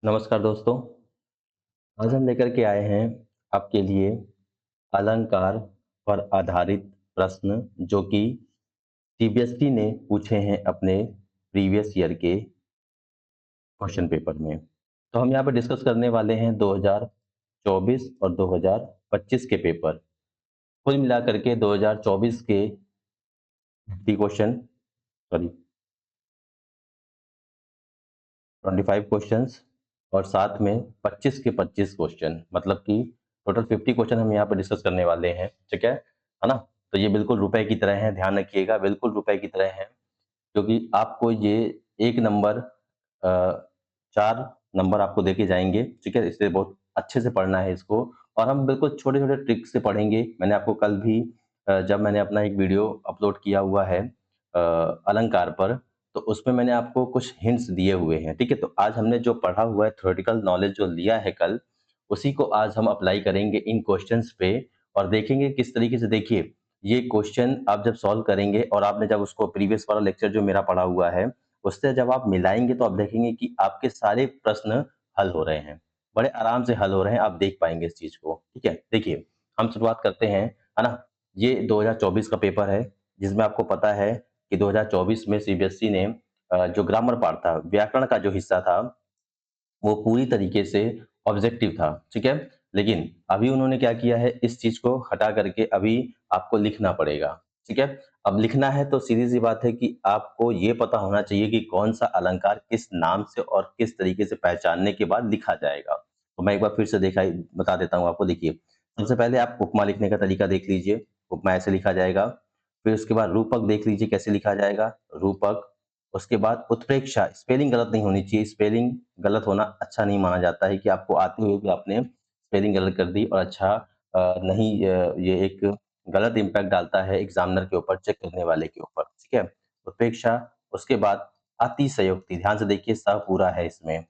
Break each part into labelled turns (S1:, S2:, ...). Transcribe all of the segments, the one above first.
S1: नमस्कार दोस्तों। आज हम लेकर के आए हैं आपके लिए अलंकार पर आधारित प्रश्न जो कि सीबीएसई ने पूछे हैं अपने प्रीवियस ईयर के क्वेश्चन पेपर में। तो हम यहाँ पे डिस्कस करने वाले हैं 2024 और 2025 के पेपर। कुल मिलाकर के 2024 के 50 क्वेश्चन, सॉरी 25 क्वेश्चंस और साथ में 25 के 25 क्वेश्चन, मतलब कि टोटल 50 क्वेश्चन हम यहाँ पे डिस्कस करने वाले हैं। ठीक है ना? तो ये बिल्कुल रुपए की तरह है, ध्यान रखिएगा, बिल्कुल रुपए की तरह है, क्योंकि आपको ये 1 नंबर 4 नंबर आपको देके जाएंगे। ठीक है, इसलिए बहुत अच्छे से पढ़ना है इसको। और हम बिल्कुल छोटे छोटे ट्रिक से पढ़ेंगे। मैंने आपको कल भी जब मैंने अपना एक वीडियो अपलोड किया हुआ है अलंकार पर, तो उसमें मैंने आपको कुछ हिंट्स दिए हुए हैं। ठीक है, तो आज हमने जो पढ़ा हुआ है, थ्योरेटिकल नॉलेज जो लिया है कल, उसी को आज हम अप्लाई करेंगे इन क्वेश्चंस पे और देखेंगे किस तरीके से। देखिए, ये क्वेश्चन आप जब सॉल्व करेंगे और आपने जब उसको प्रीवियस वाला लेक्चर जो मेरा पढ़ा हुआ है उससे जब आप मिलाएंगे तो आप देखेंगे कि आपके सारे प्रश्न हल हो रहे हैं, बड़े आराम से हल हो रहे हैं। आप देख पाएंगे इस चीज को। ठीक है, देखिए हम शुरुआत करते हैं, है ना? ये 2024 का पेपर है, जिसमें आपको पता है कि 2024 में सीबीएसई ने जो ग्रामर पार्ट था, व्याकरण का जो हिस्सा था, वो पूरी तरीके से ऑब्जेक्टिव था। ठीक है, लेकिन अभी उन्होंने क्या किया है, इस चीज को हटा करके अभी आपको लिखना पड़ेगा। ठीक है, अब लिखना है तो सीधी सी बात है कि आपको ये पता होना चाहिए कि कौन सा अलंकार किस नाम से और किस तरीके से पहचानने के बाद लिखा जाएगा। तो मैं एक बार फिर से देखा बता देता हूँ आपको। देखिए, सबसे पहले आप उपमा लिखने का तरीका देख लीजिए, उपमा ऐसे लिखा जाएगा। फिर उसके बाद रूपक देख लीजिए कैसे लिखा जाएगा, रूपक। उसके बाद उत्प्रेक्षा, स्पेलिंग गलत नहीं होनी चाहिए, स्पेलिंग गलत होना अच्छा नहीं माना जाता है कि आपको आते हुए भी आपने स्पेलिंग गलत कर दी और अच्छा नहीं, ये एक गलत इम्पैक्ट डालता है एग्जामिनर के ऊपर, चेक करने वाले के ऊपर। ठीक है, उत्प्रेक्षा। उसके बाद अतिशयोक्ति, ध्यान से देखिए, स पूरा है इसमें,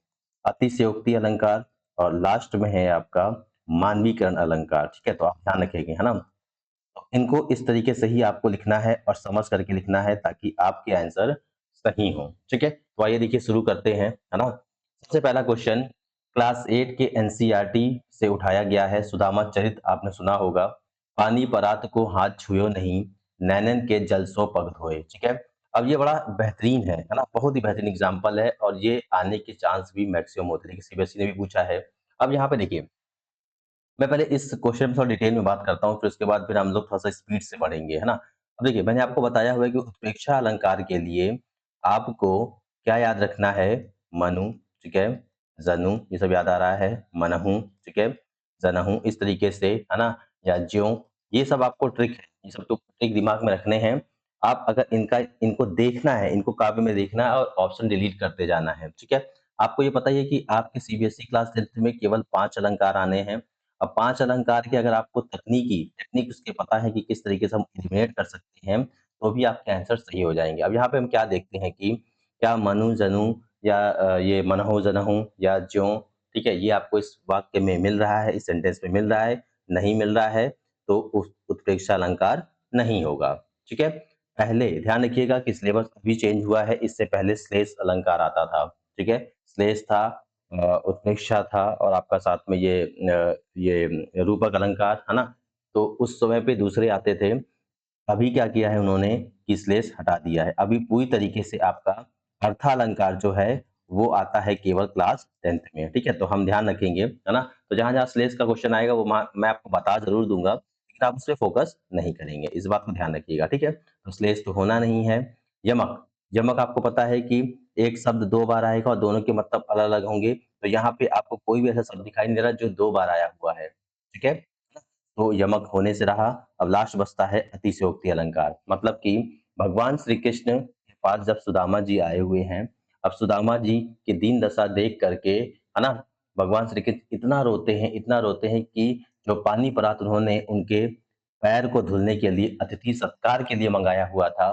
S1: अतिशयोक्ति अलंकार। और लास्ट में है आपका मानवीकरण अलंकार। ठीक है, तो आप ध्यान रखेंगे, है ना? तो इनको इस तरीके से ही आपको लिखना है और समझ करके लिखना है ताकि आपके आंसर सही हो। ठीक है, तो आइए देखिए शुरू करते हैं, है ना? सबसे पहला क्वेश्चन क्लास 8 के एनसीईआरटी से उठाया गया है। सुदामा चरित आपने सुना होगा। पानी परात को हाथ छुयो नहीं, नैनन के जल सो पग धोए। ठीक है, अब ये बड़ा बेहतरीन है ना? बहुत ही बेहतरीन एग्जाम्पल है और ये आने के चांस भी मैक्सिमम होते हैं, सीबीएसई ने भी पूछा है। अब यहाँ पे देखिए, मैं पहले इस क्वेश्चन में थोड़ा डिटेल में बात करता हूँ, फिर उसके बाद फिर हम लोग थोड़ा-सा स्पीड से पढ़ेंगे, है ना? अब देखिए, मैंने आपको बताया हुआ है कि उत्प्रेक्षा अलंकार के लिए आपको क्या याद रखना है? मनु, ठीक है? जनु, ये सब याद आ रहा है। मनहु, ठीक है? जनहु, इस तरीके से, है ना? या ज्यों, ये सब आपको ट्रिक है, ये सब तो ट्रिक दिमाग में रखने हैं। आप अगर इनको देखना है, इनको काव्य में देखना है और ऑप्शन डिलीट करते जाना है, ठीक है? आपको ये पता ही है कि आपके सीबीएसई क्लास 10th में केवल 5 अलंकार आने हैं। अब 5 अलंकार की अगर आपको टेक्निक उसके पता है कि किस तरीके से हम एलिमिनेट कर सकते हैं, तो भी आपके आंसर सही हो जाएँगे। अब यहाँ पे हम क्या देखते हैं कि क्या मनु, जनु या ये मनहु, जनहु या ज्यों, ठीक है, ये आपको इस वाक्य में मिल रहा है, इस सेंटेंस में मिल रहा है? नहीं मिल रहा है, तो उस उत्प्रेक्षा अलंकार नहीं होगा। ठीक है? पहले ध्यान रखिएगा कि सिलेबस अभी चेंज हुआ है, इससे पहले श्लेष अलंकार आता था। ठीक है? श्लेष था, उत्प्रेक्षा था और आपका साथ में ये रूपक अलंकार, है ना? तो उस समय पे दूसरे आते थे। अभी क्या किया है उन्होंने कि श्लेष हटा दिया है। अभी पूरी तरीके से आपका अर्थालंकार जो है वो आता है केवल क्लास 10th में। ठीक है? तो हम ध्यान रखेंगे, है ना? तो जहाँ-जहाँ श्लेष का क्वेश्चन आएगा वो मैं आपको बता ज़रूर दूँगा, लेकिन आप उसपे फोकस नहीं करेंगे। इस बात को ध्यान रखिएगा, ठीक है? तो श्लेष तो होना नहीं है। यमक, यमक आपको पता है कि एक शब्द 2 बार आएगा और दोनों के मतलब अलग-अलग होंगे। तो यहाँ पे आपको कोई भी ऐसा शब्द दिखाई नहीं दे रहा जो 2 बार आया हुआ है। ठीक है? तो यमक होने से रहा। अब लास्ट बचता है अतिशयोक्ति अलंकार, मतलब कि भगवान श्री कृष्ण के पास जब सुदामा जी आए हुए हैं, अब सुदामा जी की दीन दशा देख करके, है ना, भगवान श्री कृष्ण इतना रोते हैं कि जो पानी परात उन्होंने उनके पैर को धुलने के लिए अतिथि सत्कार के लिए मंगाया हुआ था,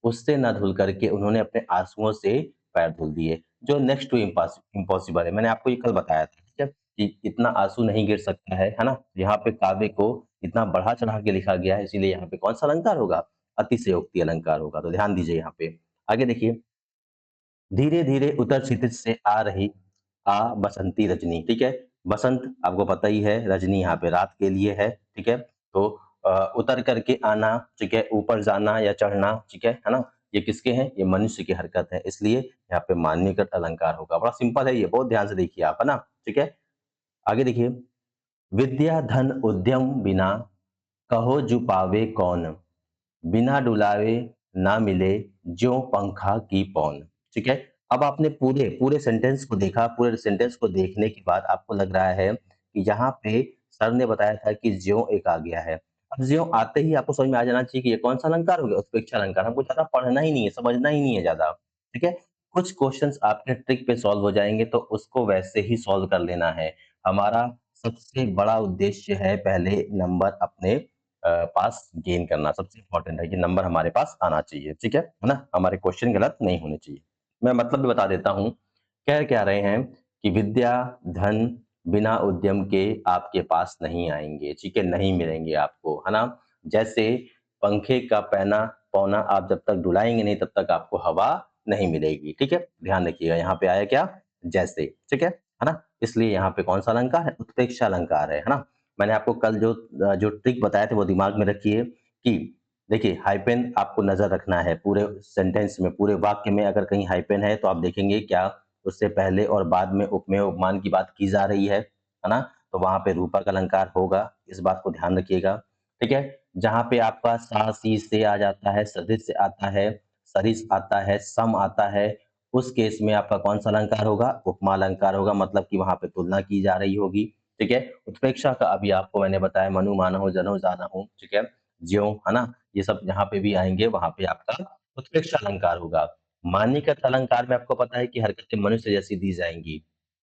S1: उससे ना धुल करके उन्होंने अपने आंसुओं से पैर धुल दिए, जो नेक्स्ट टू इम्पॉसिबल है। मैंने आपको ये कल बताया था, ठीक है? कि इतना आंसू नहीं गिर सकता है ना? यहाँ पे काव्य को इतना बढ़ा-चढ़ा के लिखा गया है, इसीलिए यहाँ पे कौन-सा अलंकार होगा? अतिशयोक्ति अलंकार होगा। तो ध्यान दीजिए यहाँ पे। आगे देखिए, धीरे-धीरे उतर क्षितिज से आ रही बसंती रजनी, ठीक है। बसंत आपको पता ही है, रजनी यहाँ पे रात के लिए है, ठीक है। तो उतर करके आना, ठीक है, ऊपर जाना या चढ़ना, ठीक है ना? ये किसके हैं? ये मनुष्य की हरकत है, इसलिए यहाँ पे मान्यकृत अलंकार होगा। बड़ा सिंपल है ये, बहुत ध्यान से देखिए आप, है ना? ठीक है। आगे देखिए, विद्या धन उद्यम बिना कहो जो पावे कौन, बिना डुलावे ना मिले ज्यों पंखा की पौन, ठीक है। अब आपने पूरे पूरे सेंटेंस को देखा, पूरे सेंटेंस को देखने के बाद आपको लग रहा है कि यहाँ पे सर ने बताया था कि ज्यों एक आ गया है। अब ज्यों आते ही आपको समझ में आ जाना चाहिए कि ये कौन सा अलंकार हो गया, उत्प्रेक्षा अलंकार। हमको ज्यादा पढ़ना ही नहीं है, समझना ही नहीं है ज्यादा, ठीक है। कुछ क्वेश्चंस आपके ट्रिक पे सॉल्व हो जाएंगे, तो उसको वैसे ही सॉल्व कर लेना है। हमारा सबसे बड़ा उद्देश्य है पहले नंबर अपने पास गेन करना। सबसे इम्पोर्टेंट है कि नंबर हमारे पास आना चाहिए, ठीक है ना? हमारे क्वेश्चन गलत नहीं होने चाहिए। मैं मतलब भी बता देता हूँ, कह क्या रहे हैं कि विद्या धन बिना उद्यम के आपके पास नहीं आएंगे, ठीक है, नहीं मिलेंगे आपको, है ना? जैसे पंखे का पैना पौना आप जब तक डुलाएंगे नहीं तब तक आपको हवा नहीं मिलेगी, ठीक है। ध्यान रखिएगा, यहाँ पे आया क्या, जैसे, ठीक है ना? इसलिए यहाँ पे कौन सा अलंकार है, उत्प्रेक्षा अलंकार है ना? मैंने आपको कल जो ट्रिक बताए थे वो दिमाग में रखिए कि देखिए, हाइपेन आपको नजर रखना है पूरे सेंटेंस में, पूरे वाक्य में। अगर कहीं हाइपेन है तो आप देखेंगे क्या उससे पहले और बाद में उपमेय उपमान की बात की जा रही है ना? तो वहां पे रूपक अलंकार होगा, इस बात को ध्यान रखिएगा, ठीक है। जहां पे आपका सा सी से आ जाता है, सदिश आता है, सरिस आता है, सम आता है, उस केस में आपका कौन सा अलंकार होगा, उपमा अलंकार होगा। मतलब कि वहां पे तुलना की जा रही होगी, ठीक है। उत्प्रेक्षा का अभी आपको मैंने बताया, मनु मानहु जनु जाना हूं, ठीक है, ज्यों, है ना? ये सब जहां पे भी आएंगे वहां पे आपका उत्प्रेक्षा अलंकार होगा। मान्यकृत अलंकार में आपको पता है कि हरकतें मनुष्य जैसी दी जाएंगी,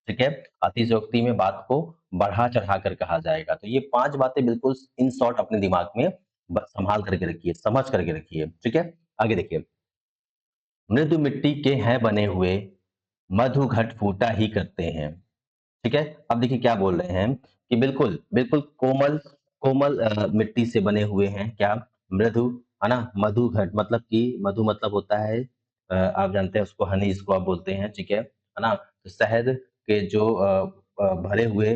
S1: ठीक है। अतिशयोक्ति में बात को बढ़ा चढ़ा कर कहा जाएगा। तो ये 5 बातें बिल्कुल इन शॉर्ट अपने दिमाग में संभाल करके रखिए, समझ करके रखिए, ठीक है। आगे देखिए, मृदु मिट्टी के हैं बने हुए, मधु घट फूटा ही करते हैं, ठीक है। अब देखिए क्या बोल रहे हैं कि बिल्कुल बिल्कुल कोमल कोमल मिट्टी से बने हुए हैं, क्या, मृदु, है ना? मधु घट मतलब कि मधु मतलब होता है आप जानते हैं उसको, हनी जिसको आप बोलते हैं, ठीक है ना? तो शहद के जो भरे हुए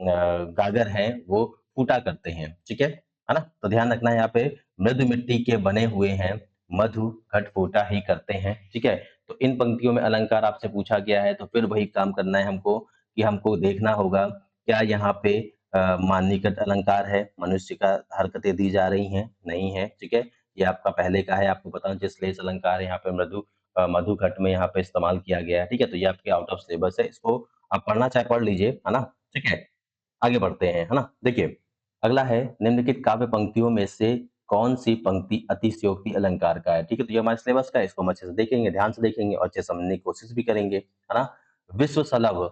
S1: गागर हैं वो फूटा करते हैं, ठीक है ना? तो ध्यान रखना है यहाँ पे, मृदु मिट्टी के बने हुए हैं, मधु घट फूटा ही करते हैं, ठीक है। तो इन पंक्तियों में अलंकार आपसे पूछा गया है, तो फिर वही काम करना है हमको कि हमको देखना होगा क्या यहाँ पे माननीकृत अलंकार है, मनुष्य का हरकतें दी जा रही हैं, नहीं है, ठीक है। ये आपका पहले का है, आपको पता है श्लेष अलंकार है, यहाँ पे मधु घट में यहाँ पे इस्तेमाल किया गया है, ठीक है। तो ये आपके आउट ऑफ सिलेबस है, इसको आप पढ़ना चाहे पढ़ लीजिए, है ना? ठीक है, आगे बढ़ते हैं, है ना? देखिए, अगला है निम्नलिखित काव्य पंक्तियों में से कौन सी पंक्ति अतिशयोक्ति अलंकार का है, ठीक है। तो ये हमारे सिलेबस का है, इसको हम अच्छे से देखेंगे, ध्यान से देखेंगे और अच्छे से समझने की कोशिश भी करेंगे, है ना? विश्व सलभ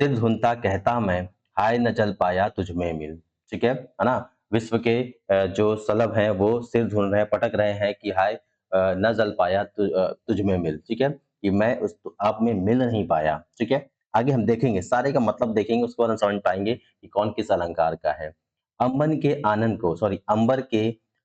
S1: सिद्ध धुनता कहता मैं, हाय न चल पाया तुझ में मिल, ठीक है ना? विश्व के जो सलभ हैं वो सिर धुन रहे हैं, पटक रहे हैं कि हाय न जल पाया तुझ में मिल, ठीक है, कि मैं उस आप में मिल नहीं पाया, ठीक है। आगे हम देखेंगे, सारे का मतलब देखेंगे, उसके बाद हम समझ पाएंगे कि कौन किस अलंकार का है। अंबर के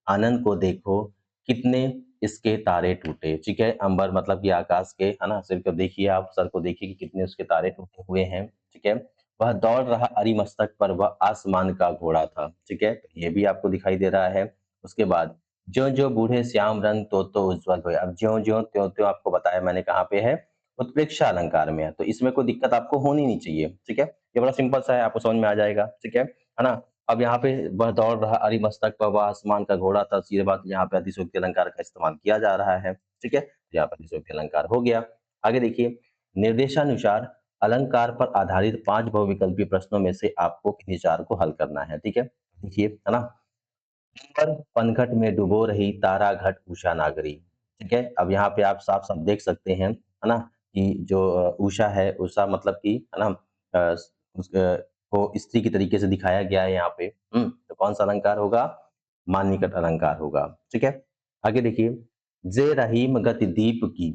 S1: आनंद को देखो, कितने इसके तारे टूटे, ठीक है। अंबर मतलब कि आकाश के, है ना? सिर को देखिए, आप सर को देखिए कि कितने उसके तारे टूटे हुए हैं, ठीक है। वह दौड़ रहा अरिमस्तक पर, वह आसमान का घोड़ा था, ठीक है। ये भी आपको दिखाई दे रहा है। उसके बाद ज्यों ज्यों बूढ़े श्याम रंग तो उज्जवल हुए। अब ज्यों ज्यों त्यों त्यों आपको बताया मैंने कहाँ पे है, उत्प्रेक्षा अलंकार में है, तो इसमें कोई दिक्कत आपको होनी नहीं चाहिए, ठीक है। ये बड़ा सिंपल सा है, आपको समझ में आ जाएगा, ठीक है ना? अब यहाँ पे वह दौड़ रहा अरि मस्तक पर, वह आसमान का घोड़ा था, सीधे बात यहाँ पे अतिशयोक्ति अलंकार का इस्तेमाल किया जा रहा है, ठीक है। यहाँ पर अतिशयोक्ति अलंकार हो गया। आगे देखिए, निर्देशानुसार अलंकार पर आधारित 5 बहुविकल्पीय प्रश्नों में से आपको किन्हीं 4 को हल करना है, ठीक है। देखिए, है ना? पर पनघट में डुबो रही तारा घट उषा नागरी, ठीक है। अब यहाँ पे आप साफ साफ देख सकते हैं, है ना, कि जो उषा है, उषा मतलब कि, है ना, को स्त्री की तरीके से दिखाया गया है यहाँ पे। तो कौन सा अलंकार होगा, मान्यकृत अलंकार होगा, ठीक है। आगे देखिए, जे रहीम गति दीप की,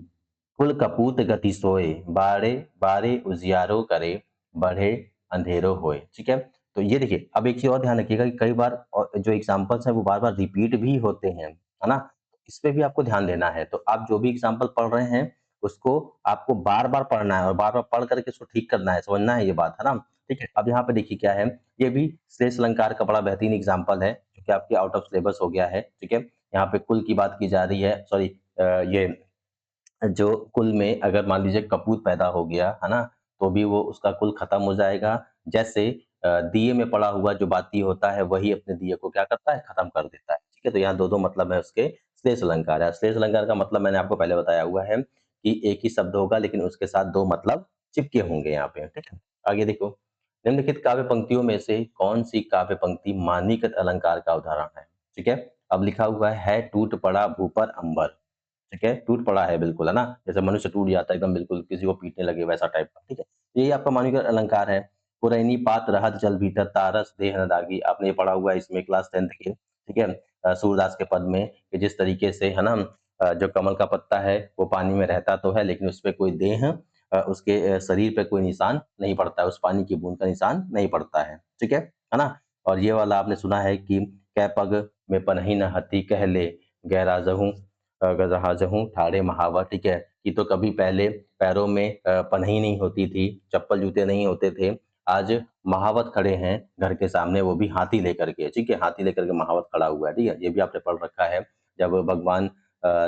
S1: कुल कपूत गति सोए, बारे बारे उजियारो करे, बढ़े अंधेरो होए, ठीक है। तो ये देखिए, अब एक चीज और ध्यान रखिएगा कि कई बार और जो एग्जाम्पल्स हैं वो बार बार रिपीट भी होते हैं, है ना? इस पे भी आपको ध्यान देना है। तो आप जो भी एग्जाम्पल पढ़ रहे हैं उसको आपको बार-बार पढ़ना है और बार-बार पढ़ करके उसको ठीक करना है, समझना है ये बात, है ना? ठीक है? अब यहाँ पे देखिए क्या है, ये भी श्लेष अलंकार का बड़ा बेहतरीन एग्ज़ाम्पल है, जो कि आपके आउट ऑफ सिलेबस हो गया है, ठीक है? यहाँ पे कुल की बात की जा रही है, सॉरी ये जो कुल में अगर मान लीजिए कपूत पैदा हो गया, है ना? तो भी वो उसका कुल खत्म हो जाएगा। जैसे दिए में पड़ा हुआ जो बाती होता है, वही अपने दिए को क्या करता है? खत्म कर देता है। ठीक है? तो यहाँ 2-2 मतलब है उसके। श्लेष अलंकार है। श्लेष अलंकार का मतलब मैंने आपको पहले बताया हुआ है कि एक ही शब्द होगा लेकिन उसके साथ 2 मतलब चिपके होंगे यहाँ पे। ठीक है? आगे देखो, निम्नलिखित काव्य पंक्तियों में से कौन-सी काव्य पंक्ति मानवीकृत अलंकार का उदाहरण है? ठीक है? अब लिखा हुआ है टूट पड़ा भू पर अंबर। ठीक है? टूट पड़ा है बिल्कुल, है ना? जैसे मनुष्य टूट जाता है एकदम बिल्कुल किसी को पीटने लगे वैसा टाइप का, ठीक है? यही आपका मानवीय अलंकार है। पुरैनी पात रहत जल भीतर तारस देह न दागी। आपने ये पढ़ा हुआ है इसमें क्लास 10th के, ठीक है? सूरदास के पद में कि जिस तरीके से है ना जो कमल का पत्ता है वो पानी में रहता तो है लेकिन उसपे कोई देह उसके शरीर पे कोई निशान नहीं पड़ता है, उस पानी की बूंद का निशान नहीं पड़ता है, ठीक है ना? और ये वाला आपने सुना है कि कै पग में पनही न हती कह ले गैराजहूँ गजहाजहूँ ठाड़े महावर, ठीक है? कि तो कभी पहले पैरों में पनही नहीं होती थी, चप्पल जूते नहीं होते थे। आज महावत खड़े हैं घर के सामने, वो भी हाथी लेकर के, ठीक है? हाथी लेकर के महावत खड़ा हुआ है, ठीक है? ये भी आपने पढ़ रखा है। जब भगवान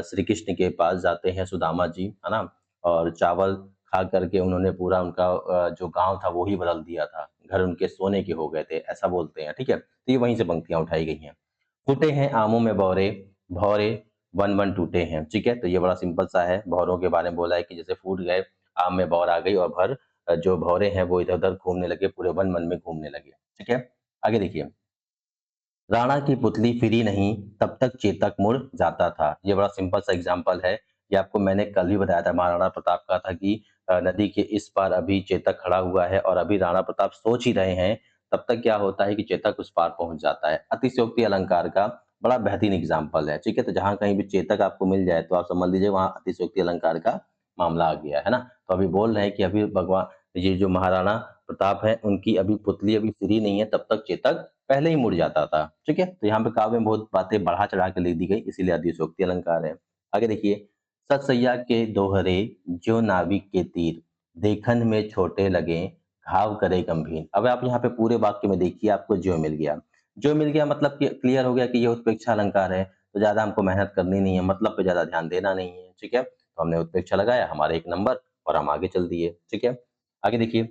S1: श्री कृष्ण के पास जाते हैं सुदामा जी, है ना? और चावल खा करके उन्होंने पूरा उनका जो गाँव था वो ही बदल दिया था। घर उनके सोने के हो गए थे, ऐसा बोलते हैं, ठीक है? तो ये वहीं से पंक्तियाँ उठाई गई हैं। फूटे हैं आमों में बौरे, भौरे वन-वन टूटे हैं, ठीक है? तो ये बड़ा सिंपल सा है, भौरों के बारे में बोला है कि जैसे फूट गए, आम में बौर आ गई और जो भौरे हैं वो इधर-उधर घूमने लगे, पूरे वन-वन में घूमने लगे, ठीक है? आगे देखिए, राणा की पुतली फिरी नहीं, तब तक चेतक मुड़ जाता था। ये बड़ा सिंपल सा एग्ज़ाम्पल है, ये आपको मैंने कल ही बताया था महाराणा प्रताप का था कि नदी के इस पार अभी चेतक खड़ा हुआ है और अभी राणा प्रताप सोच ही रहे हैं, तब तक क्या होता है कि चेतक उस पार पहुँच जाता है। अतिशयोक्ति अलंकार का बड़ा बेहतरीन एग्ज़ाम्पल है, ठीक है? तो जहाँ कहीं भी चेतक आपको मिल जाए, तो आप समझ लीजिए वहाँ अतिशयोक्ति अलंकार का मामला आ गया, है ना? तो अभी बोल रहे हैं कि अभी भगवान ये जो महाराणा प्रताप हैं, उनकी अभी पुतली अभी फ्री नहीं है, तब तक चेतक पहले ही मुड़ जाता था, ठीक है? तो यहाँ पे काव्य में बहुत बातें बढ़ा-चढ़ा के लिख दी गई, इसीलिए अतिशयोक्ति अलंकार है। आगे देखिए, सत सैया के दोहरे ज्यों नाविक के तीर, देखन में छोटे लगें, घाव करे गंभीर। अब आप यहाँ पे पूरे वाक्य में देखिए आपको ज्यों मिल गया। ज्यों मिल गया मतलब कि क्लियर हो गया कि ये उत्प्रेक्षा अलंकार है, तो ज़्यादा हमको मेहनत करनी नहीं है, मतलब पे ज़्यादा ध्यान देना नहीं है, ठीक है? तो हमने उत्प्रेक्षा लगाया, हमारा 1 नंबर और हम आगे चल दिए, ठीक है? आगे देखिए,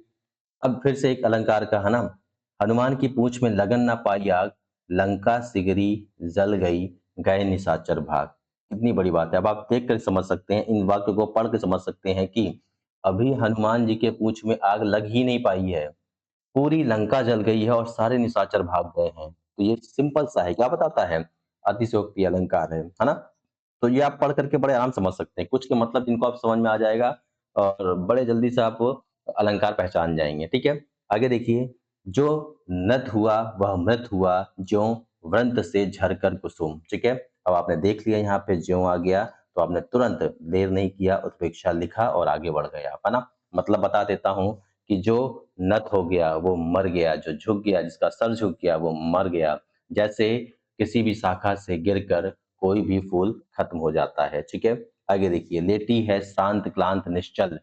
S1: अब फिर से एक अलंकार का है ना, हनुमान की पूँछ में लगन ना पाई आग, लंका सिगरी जल गई, गए निशाचर भाग। कितनी बड़ी बात है। अब आप देख कर समझ सकते हैं, इन वाक्यों को पढ़ के समझ सकते हैं कि अभी हनुमान जी के पूँछ में आग लग ही नहीं पाई है। पूरी लंका जल गई है और सारे निशाचर भाग गए हैं। तो ये सिंपल सा है, क्या बताता है? अतिशयोक्ति अलंकार है ना? तो ये आप पढ़ करके बड़े आराम से समझ सकते हैं। कुछ के मतलब जिनको आप समझ में आ जाएगा और बड़े जल्दी से आप अलंकार पहचान जाएँगे, ठीक है? आगे देखिए, जो नत हुआ वह मृत हुआ, ज्यों व्रंत से झरकर कुसुम, ठीक है? अब आपने देख लिया यहाँ पे ज्यों आ गया, तो आपने तुरंत देर नहीं किया, उत्प्रेक्षा लिखा और आगे बढ़ गए आप, है ना? मतलब बता देता हूँ कि जो नत हो गया वो मर गया, जो झुक गया जिसका सर झुक गया वो मर गया। जैसे किसी भी शाखा से गिरकर कोई भी फूल खत्म हो जाता है, ठीक है? आगे देखिए, लेटी है शांत क्लांत निश्चल,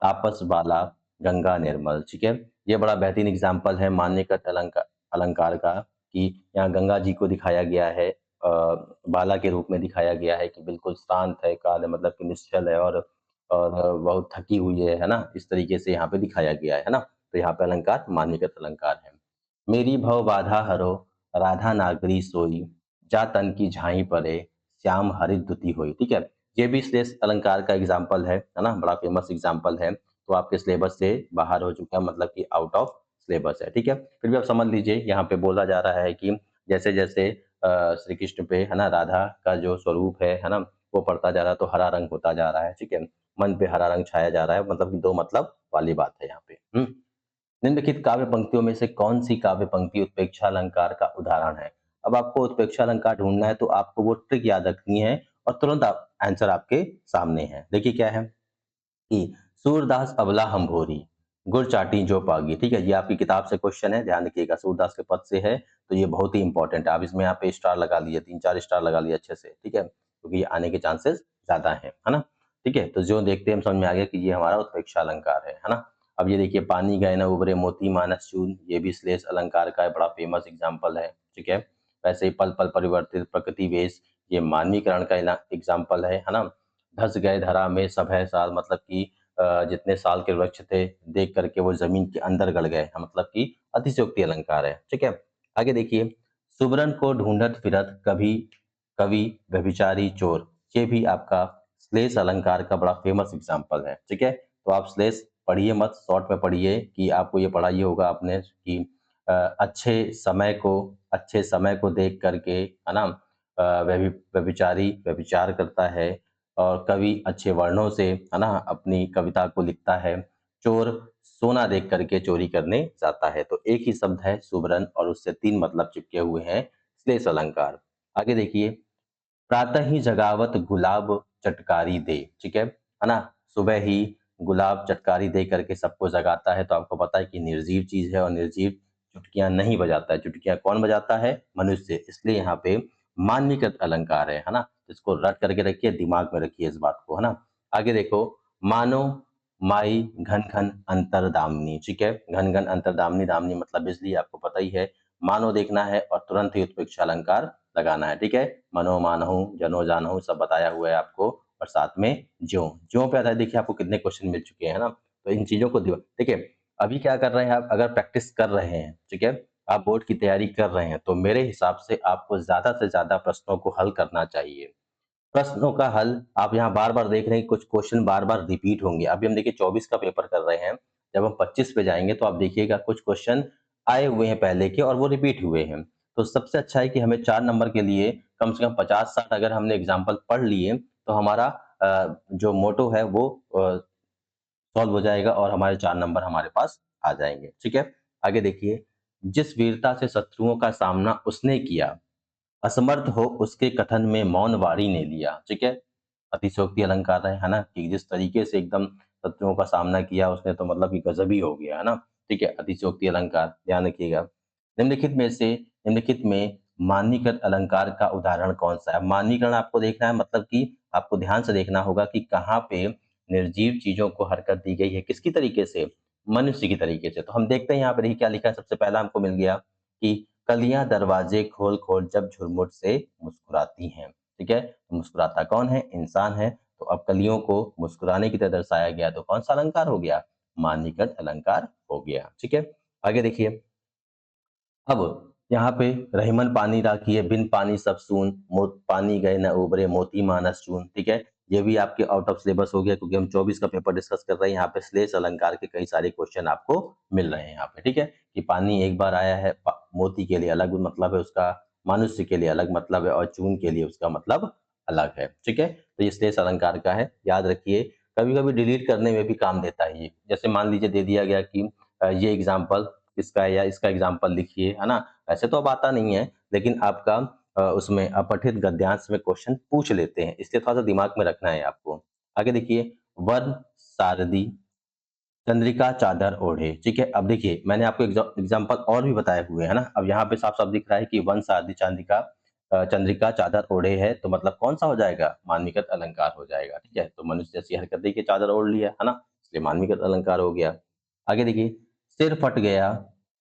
S1: तापस बाला गंगा निर्मल, ठीक है? ये बड़ा बेहतरीन एग्ज़ाम्पल है मान्यकृत अलंकार का कि यहाँ गंगा जी को दिखाया गया है बाला के रूप में दिखाया गया है कि बिल्कुल शांत है, काल है मतलब कि निश्चल है और बहुत थकी हुई है ना? इस तरीके से यहाँ पे दिखाया गया है ना? तो यहाँ पे अलंकार मान्यकृत अलंकार है। मेरी भव बाधा हरो, राधा नागरी सोई, जा तन की झाई परे, श्याम हरित द्युति होई, ठीक है? ये भी श्लेष अलंकार का एग्ज़ाम्पल है ना? बड़ा फेमस एग्ज़ाम्पल है, तो आपके सिलेबस से बाहर हो चुका है मतलब कि आउट ऑफ सिलेबस है, ठीक है? फिर भी आप समझ लीजिए यहाँ पे बोला जा रहा है कि जैसे-जैसे श्री कृष्ण पे है ना राधा का जो स्वरूप है ना? वो बढ़ता जा रहा है तो हरा रंग होता जा रहा है, ठीक है? मन पे हरा रंग छाया जा रहा है मतलब कि 2 मतलब वाली बात है यहाँ पे। निम्नलिखित काव्य पंक्तियों में से कौन-सी काव्य पंक्ति उत्प्रेक्षा अलंकार का उदाहरण है? अब आपको उत्प्रेक्षा अलंकार ढूँढना है तो आपको वो ट्रिक याद रखनी है और तुरंत आप आंसर आपके सामने है। देखिए क्या है कि सूरदास अबला हम भोरी, गुड़ चाटी जो पागी, ठीक है? ये आपकी किताब से क्वेश्चन है, ध्यान रखिएगा सूरदास के पद से है, तो ये बहुत ही इंपॉर्टेंट है। आप इसमें यहाँ पे स्टार लगा लीजिए, 3-4 स्टार लगा लिए अच्छे से, ठीक है? क्योंकि ये आने के चांसेस ज़्यादा हैं, है ना? ठीक है, तो जो देखते हैं हम समझ में आ गया कि ये हमारा उत्प्रेक्षा अलंकार है ना। अब ये देखिए, पानी गए न उबरे मोती मानस चून, ये भी श्लेष अलंकार का बड़ा फेमस एग्जाम्पल है। ठीक है, वैसे ही पल पल परिवर्तित प्रकृति वेश, ये मानवीकरण का एग्जाम्पल है ना। धस गए धरा में सब है साल, मतलब कि जितने साल के वृक्ष थे देख करके वो जमीन के अंदर गड़ गए, मतलब कि अतिशयोक्ति अलंकार है। ठीक है, आगे देखिए, सुबरन को ढूंढत फिरत कभी कवि व्यभिचारी चोर, ये भी आपका श्लेष अलंकार का बड़ा फेमस एग्जाम्पल है। ठीक है, तो आप श्लेष पढ़िए मत, शॉर्ट में पढ़िए कि आपको ये पढ़ाई होगा आपने कि अच्छे समय को देख करके, है ना, व्यभिचारी व्यभिचार करता है, और कवि अच्छे वर्णों से, है ना, अपनी कविता को लिखता है। चोर सोना देख करके चोरी करने जाता है। तो एक ही शब्द है सुबरन और उससे 3 मतलब चिपके हुए हैं, श्लेष अलंकार। आगे देखिए, प्रातः ही जगावत गुलाब चटकारी दे, ठीक है ना? सुबह ही गुलाब चटकारी दे करके सबको जगाता है, तो आपको पता है कि निर्जीव चीज़ है और निर्जीव चुटकियाँ नहीं बजाता है। चुटकियाँ कौन बजाता है? मनुष्य। इसलिए यहाँ पे मानवीकृत अलंकार है ना? इसको रट करके रखिए, दिमाग में रखिए इस बात को, है ना? आगे देखो, मानो माई घन घन अंतर्दामिनी, ठीक है? घन घन अंतर्दामिनी, दामिनी मतलब बिजली, आपको पता ही है। मानो देखना है और तुरंत ही उत्प्रेक्षा अलंकार लगाना है, ठीक है? मनो मानहु, जनो जानहु सब बताया हुआ है आपको, और साथ में ज्यों पे आता है। देखिए आपको कितने क्वेश्चन मिल चुके हैं ना, तो इन चीज़ों को देखिए, अभी क्या कर रहे हैं आप, अगर प्रैक्टिस कर रहे हैं, ठीक है? आप बोर्ड की तैयारी कर रहे हैं, तो मेरे हिसाब से आपको ज़्यादा से ज़्यादा प्रश्नों को हल करना चाहिए। प्रश्नों का हल आप यहाँ बार-बार देख रहे हैं, कुछ क्वेश्चन बार-बार रिपीट होंगे। अभी हम देखिए 24 का पेपर कर रहे हैं, जब हम 25 पे जाएँगे तो आप देखिएगा कुछ क्वेश्चन आए हुए हैं पहले के और वो रिपीट हुए हैं। तो सबसे अच्छा है कि हमें 4 नंबर के लिए कम से कम 50-60 अगर हमने एग्ज़ाम्पल पढ़ लिए, तो हमारा जो मोटो है वो सॉल्व हो जाएगा और हमारे 4 नंबर हमारे पास आ जाएँगे। ठीक है? आगे देखिए, जिस वीरता से शत्रुओं का सामना उसने किया, असमर्थ हो उसके कथन में मौन वाणी ने लिया, ठीक है? अतिशयोक्ति अलंकार है ना? कि जिस तरीके से एकदम शत्रुओं का सामना किया उसने, तो मतलब कि गज़ब ही हो गया, है ना? ठीक है? अतिशयोक्ति अलंकार, ध्यान रखिएगा। निम्नलिखित में मानकीकृत अलंकार का उदाहरण कौन-सा है? मानकीकरण आपको देखना है, मतलब कि आपको ध्यान से देखना होगा कि कहाँ पे निर्जीव चीज़ों को हरकत दी गई है, किसकी तरीके से? मनुष्य की तरीके से। तो हम देखते हैं यहाँ पे, देखिए क्या लिखा है, सबसे पहला हमको मिल गया कि कलियां दरवाजे खोल-खोल जब झुरमुट से मुस्कुराती हैं, ठीक है? तो मुस्कुराता कौन है? इंसान है। तो अब कलियों को मुस्कुराने की तरह दर्शाया गया, तो कौन-सा अलंकार हो गया? मानवीकृत अलंकार हो गया, ठीक है? आगे देखिए, अब यहाँ पे रहीमन पानी राखिए बिन पानी सब सून, पानी गए न उबरे मोती मानस चून, ठीक है? ये भी आपके आउट ऑफ सिलेबस हो गया, क्योंकि हम 24 का पेपर डिस्कस कर रहे हैं। यहाँ पे श्लेष अलंकार के कई सारे क्वेश्चन आपको मिल रहे हैं यहाँ पे, ठीक है? कि पानी एक बार आया है, मोती के लिए अलग मतलब है उसका, मनुष्य के लिए अलग मतलब है, और चून के लिए उसका मतलब अलग है, ठीक है? तो ये श्लेष अलंकार का है, याद रखिए। कभी कभी डिलीट करने में भी काम देता है ये। जैसे मान लीजिए दे दिया गया कि ये एग्जाम्पल इसका है या इसका एग्जाम्पल लिखिए, है ना? ऐसे तो अब आता नहीं है, लेकिन आपका उसमें अपठित गद्यांश में क्वेश्चन पूछ लेते हैं, इसलिए थोड़ा सा दिमाग में रखना है आपको। आगे देखिए, वर्ण सारदी चंद्रिका चादर ओढ़े, ठीक है? अब देखिए, मैंने आपको एग्जाम्पल और भी बताए हुए हैं ना। अब यहाँ पे साफ-साफ दिख रहा है कि वन सारथी चंद्रिका चंद्रिका चादर ओढ़े है, तो मतलब कौन-सा हो जाएगा? मानवीकृत अलंकार हो जाएगा, ठीक है? तो मनुष्य जैसी हरकत देखिए, चादर ओढ़ लिया, है ना? इसलिए मानवीकृत अलंकार हो गया। आगे देखिए, सिर फट गया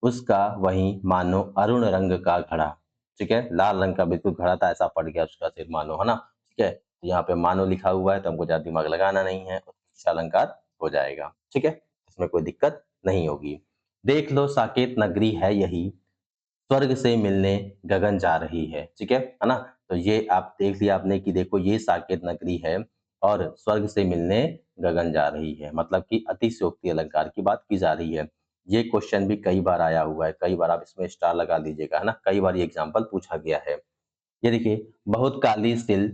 S1: उसका वहीं मानो अरुण रंग का घड़ा, ठीक है? लाल रंग का बिल्कुल घड़ा था, ऐसा फट गया उसका सिर मानो, है ना? ठीक है? तो यहाँ पे मानो लिखा हुआ है, तो हमको ज़्यादा दिमाग लगाना नहीं है, अलंकार हो जाएगा, ठीक है? इसमें कोई दिक्कत नहीं होगी। देख लो साकेत नगरी है यही, स्वर्ग से मिलने गगन जा रही है, ठीक है ना? तो ये आप देख लिया आपने कि देखो ये साकेत नगरी है और स्वर्ग से मिलने गगन जा रही है, मतलब कि अतिशयोक्ति अलंकार की बात की जा रही है। ये क्वेश्चन भी कई बार आया हुआ है, कई बार आप इसमें स्टार लगा लीजिएगा, है ना? कई बार ये एग्जाम्पल पूछा गया है। ये देखिए, बहुत काली सिल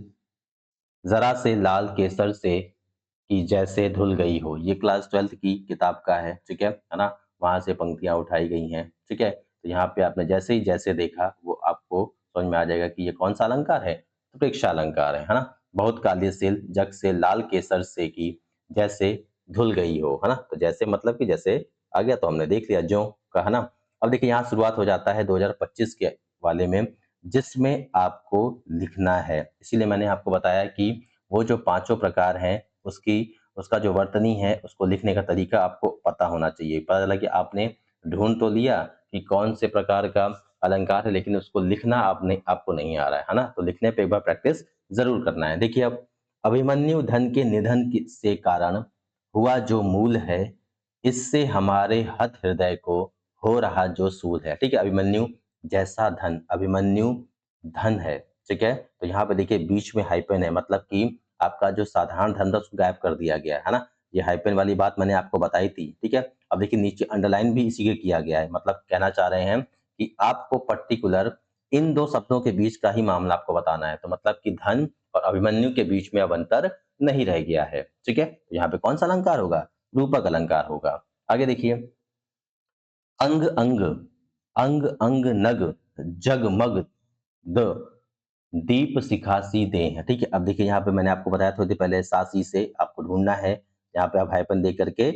S1: ज़रा से लाल केसर से कि जैसे धुल गई हो, ये क्लास 12th की किताब का है, ठीक है ना? वहाँ से पंक्तियाँ उठाई गई हैं, ठीक है? तो यहाँ पे आपने जैसे ही जैसे देखा, वो आपको समझ में आ जाएगा कि ये कौन-सा अलंकार है? उत्प्रेक्षा अलंकार है ना? बहुत काली सिल जग से लाल केसर से की, जैसे धुल गई हो, है ना? तो जैसे मतलब कि जैसे आ गया, तो हमने देख लिया ज्यों का, है ना? अब देखिए यहाँ शुरुआत हो जाता है 2025 के वाले में, जिसमें आपको लिखना है। इसीलिए मैंने आपको बताया कि वो जो पाँचों प्रकार हैं, उसकी उसका जो वर्तनी है, उसको लिखने का तरीका आपको पता होना चाहिए। पता चला कि आपने ढूँढ तो लिया कि कौन से प्रकार का अलंकार है, लेकिन उसको लिखना आपको नहीं आ रहा है ना? तो लिखने पे एक बार प्रैक्टिस ज़रूर करना है। देखिए अब अभिमन्यु धन के निधन से कारण हुआ जो मूल है, इससे हमारे हत हृदय को हो रहा जो सूल है। ठीक है? अभिमन्यु जैसा धन, अभिमन्यु धन है। ठीक है? तो यहाँ पे देखिए बीच में हाइफ़न है, मतलब कि आपका जो साधारण धन था उसको गायब कर दिया गया है ना? ये हाइफ़न वाली बात मैंने आपको बताई थी। ठीक है? अब देखिए नीचे अंडरलाइन भी इसी के किया गया है, मतलब कहना चाह रहे हैं कि आपको पर्टिकुलर इन 2 शब्दों के बीच का ही मामला आपको बताना है। तो मतलब कि धन और अभिमन्यु के बीच में अब अंतर नहीं रह गया है। ठीक है? तो यहाँ पे कौन-सा अलंकार होगा? रूपक अलंकार होगा। आगे देखिए, अंग अंग, अंग अंग नग, जगमग द दीप सिखासी दें। ठीक है? अब देखिए यहाँ पे मैंने आपको बताया थोड़ी देर पहले सा-सी से आपको ढूँढना है। यहाँ पे आप हाइफ़न दे करके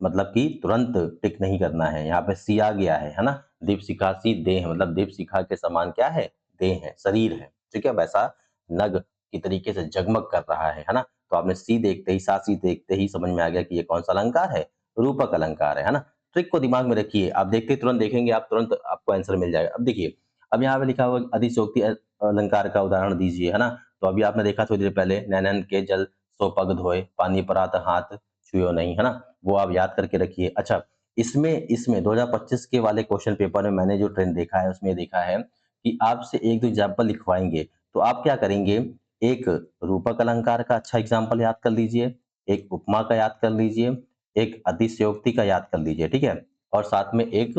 S1: मतलब कि तुरंत टिक नहीं करना है। यहाँ पे सी आ गया है ना? दीप सिखासी देह मतलब दीप शिखा के समान क्या है? देह है, शरीर है। ठीक है? वैसा नग की तरीके से जगमग कर रहा है ना? तो आपने सी देखते ही, सा-सी देखते ही समझ में आ गया कि ये कौन-सा अलंकार है? रूपक अलंकार है ना? ट्रिक को दिमाग में रखिए। आप देखते ही तुरंत देखेंगे, आप तुरंत आपको आंसर मिल जाएगा। अब देखिए, अब यहाँ पे लिखा हुआ है अतिशयोक्ति अलंकार का उदाहरण दीजिए, है ना? तो अभी आपने देखा थोड़ी देर पहले, नैनन के जल सो पग धोए, पानी परात हाथ छुयो नहीं, है ना? वो आप याद करके रखिए। अच्छा, इसमें इसमें 2025 के वाले क्वेश्चन पेपर में मैंने जो ट्रेंड देखा है, उसमें देखा है कि आपसे 1-2 एग्ज़ाम्पल लिखवाएँगे, तो आप क्या करेंगे, एक रूपक अलंकार का अच्छा एग्ज़ाम्पल याद कर लीजिए, एक उपमा का याद कर लीजिए, एक अतिशयोक्ति का याद कर लीजिए, ठीक है? और साथ में एक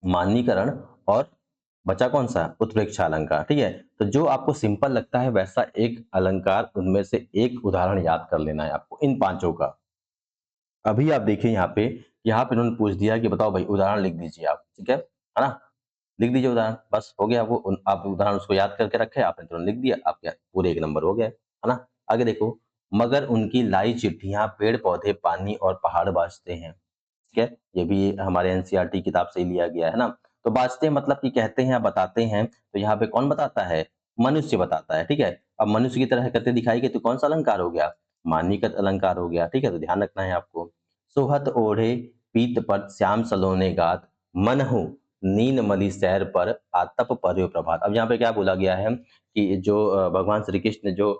S1: माननीकरण और बचा कौन-सा? उत्प्रेक्षा अलंकार, ठीक है? तो जो आपको सिंपल लगता है वैसा एक अलंकार उनमें से एक उदाहरण याद कर लेना है आपको, इन पाँचों का। अभी आप देखिए यहाँ पे इन्होंने पूछ दिया कि बताओ भाई उदाहरण लिख दीजिए आप, ठीक है ना? लिख दीजिए उदाहरण, बस हो गया वो आप उदाहरण उसको याद करके रखे, आपने तुरंत लिख दिया, आपके पूरे 1 नंबर हो गए, है ना? आगे देखो, मगर उनकी लाई चिट्ठियाँ पेड़-पौधे, पानी और पहाड़ बाँचते हैं। ठीक है? ये भी हमारे एनसीईआरटी किताब से ही लिया गया है ना? तो बाँचते हैं मतलब कि कहते हैं या बताते हैं, तो यहाँ पे कौन बताता है? मनुष्य बताता है, ठीक है? अब मनुष्य की तरह हरकतें दिखाई गई तो कौन-सा अलंकार हो गया? मानवीकृत अलंकार हो गया, ठीक है? तो ध्यान रखना है आपको। सोहत ओढ़े पीत पट श्याम सलोने गात, मनहु नीन मलि सैर पर आतप पर्यो प्रभात। अब यहाँ पे क्या बोला गया है कि जो भगवान श्री कृष्ण जो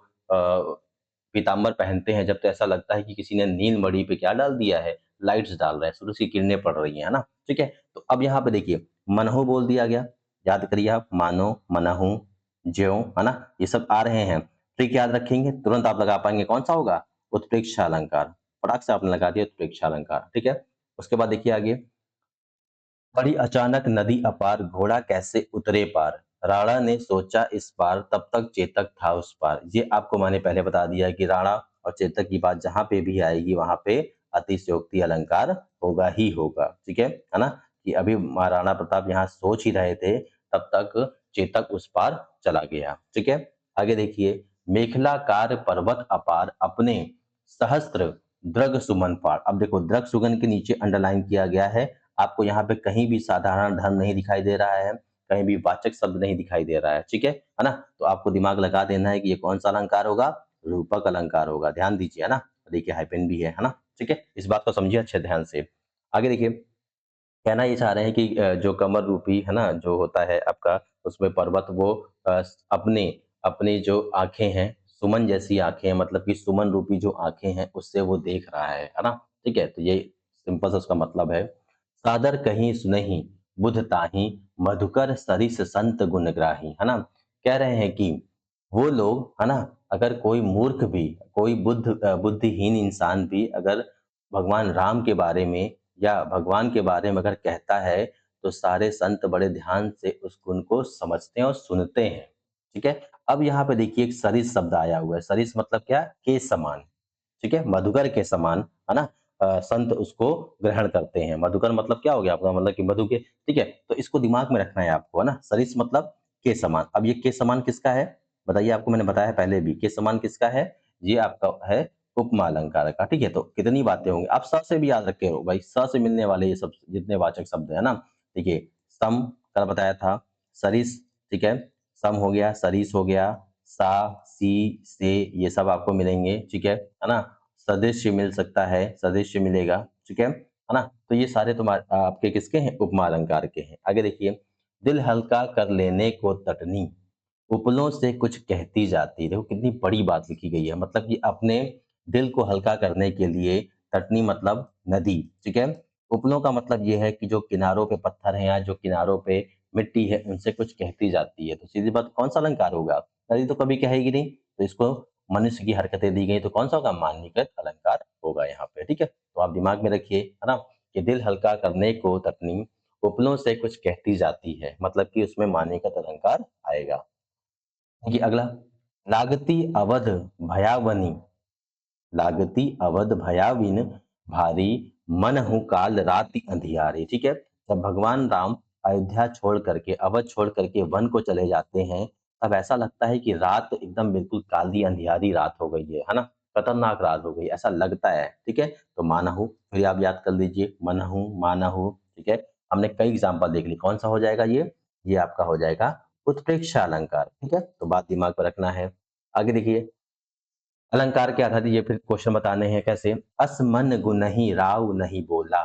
S1: पीताम्बर पहनते हैं जब, तो ऐसा लगता है कि किसी ने नील मणि पे क्या डाल दिया है? लाइट्स डाल रहा है, सूरज की किरणें पड़ रही हैं, है ना? ठीक है? तो अब यहाँ पे देखिए, मनहु बोल दिया गया, याद करिए आप, मानो, मनहु, ज्यों, है ना? ये सब आ रहे हैं। ट्रिक याद रखेंगे, तुरंत आप लगा पाएँगे, कौन-सा होगा? उत्प्रेक्षा अलंकार। फटाक से आपने लगा दिया उत्प्रेक्षा अलंकार, ठीक है? उसके बाद देखिए आगे, बड़ी अचानक नदी अपार, घोड़ा कैसे उतरे पार, राणा ने सोचा इस पार, तब तक चेतक था उस पार। ये आपको मैंने पहले बता दिया है कि राणा और चेतक की बात जहाँ पे भी आएगी वहाँ पे अतिशयोक्ति अलंकार होगा ही होगा, ठीक है ना? कि अभी महाराणा प्रताप यहाँ सोच ही रहे थे, तब तक चेतक उस पार चला गया, ठीक है? आगे देखिए, मेखलाकार पर्वत अपार, अपने सहस्त्र द्रग सुमन पार। अब देखो द्रग सुमन के नीचे अंडरलाइन किया गया है, आपको यहाँ पे कहीं भी साधारण धन नहीं दिखाई दे रहा है, कहीं भी वाचक शब्द नहीं दिखाई दे रहा है, ठीक है ना? तो आपको दिमाग लगा देना है कि ये कौन-सा अलंकार होगा? रूपक अलंकार होगा, ध्यान दीजिए, है ना? देखिए हाइफ़न भी है ना? ठीक है? इस बात को समझिए अच्छे ध्यान से। आगे देखिए, कहना ये चाह रहे हैं कि जो कमर रूपी है ना, जो होता है आपका, उसमें पर्वत वो अपने अपनी जो आँखें हैं, सुमन जैसी आँखें हैं, मतलब कि सुमन रूपी जो आँखें हैं, उससे वो देख रहा है ना? ठीक है? तो ये सिंपल सा उसका मतलब है। सादर कहीं सुनहिं बुध ताहि, मधुकर सरिस संत गुण ग्राही, है ना? कह रहे हैं कि वो लोग, है ना, अगर कोई मूर्ख भी, कोई बुद्धिहीन इंसान भी अगर भगवान राम के बारे में या भगवान के बारे में अगर कहता है, तो सारे संत बड़े ध्यान से उस गुण को समझते हैं और सुनते हैं, ठीक है? अब यहाँ पे देखिए एक सरिस शब्द आया हुआ है, सरिस मतलब क्या? के समान, ठीक है? मधुकर के समान, है ना? संत उसको ग्रहण करते हैं। मधुकर मतलब क्या हो गया आपका? मतलब कि मधु के, ठीक है? तो इसको दिमाग में रखना है आपको, है ना? सरिस मतलब के समान। अब ये के समान किसका है? बताइए, आपको मैंने बताया पहले भी, के समान किसका है? ये आपका है उपमा अलंकार का, ठीक है? तो कितनी बातें होंगी, आप स से भी याद रखे हो भाई, स से मिलने वाले ये सब जितने वाचक शब्द है ना, देखिए, सम कल बताया था, सरिस, ठीक है? सम हो गया, सरिस हो गया, सा, सी, से ये सब आपको मिलेंगे, ठीक है ना? सदृश्य मिल सकता है, सदृश्य मिलेगा, ठीक है ना? तो ये सारे आपके किसके हैं? उपमा अलंकार के हैं। आगे देखिए, दिल हल्का कर लेने को तटनी, उपलों से कुछ कहती जाती। देखो कितनी बड़ी बात लिखी गई है, मतलब कि अपने दिल को हल्का करने के लिए तटनी मतलब नदी, ठीक है? उपलों का मतलब ये है कि जो किनारों पे पत्थर हैं या जो किनारों पे मिट्टी है, उनसे कुछ कहती जाती है। तो सीधी बात कौन-सा अलंकार होगा? नदी तो कभी कहेगी नहीं, तो इसको मनुष्य की हरकतें दी गई, तो कौन-सा होगा? मान्यकृत अलंकार होगा यहाँ पे, ठीक है? तो आप दिमाग में रखिए, है ना? कि दिल हल्का करने को तटनी, उपलों से कुछ कहती जाती है, मतलब कि उसमें मान्यकृत अलंकार आएगा। देखिए अगला, लागती अवध भयावनी, लागती अवध भयाविन भारी, मनहु काल राति अंधियारी, ठीक है? जब भगवान राम अयोध्या छोड़ करके, अवध छोड़ करके वन को चले जाते हैं, तब ऐसा लगता है कि रात एकदम बिल्कुल काली अंधियारी रात हो गई है ना? खतरनाक रात हो गई, ऐसा लगता है, ठीक है? तो मानहु फिर आप याद कर लीजिए, मनहु, मानहु, ठीक है? हमने कई एग्ज़ाम्पल देख ली, कौन-सा हो जाएगा ये? ये आपका हो जाएगा उत्प्रेक्षा अलंकार, ठीक है? तो बात दिमाग में रखना है। आगे देखिए, अलंकार के आधारित ये फिर क्वेश्चन बताने हैं कैसे? अस मन गुनहि राव नहीं बोला,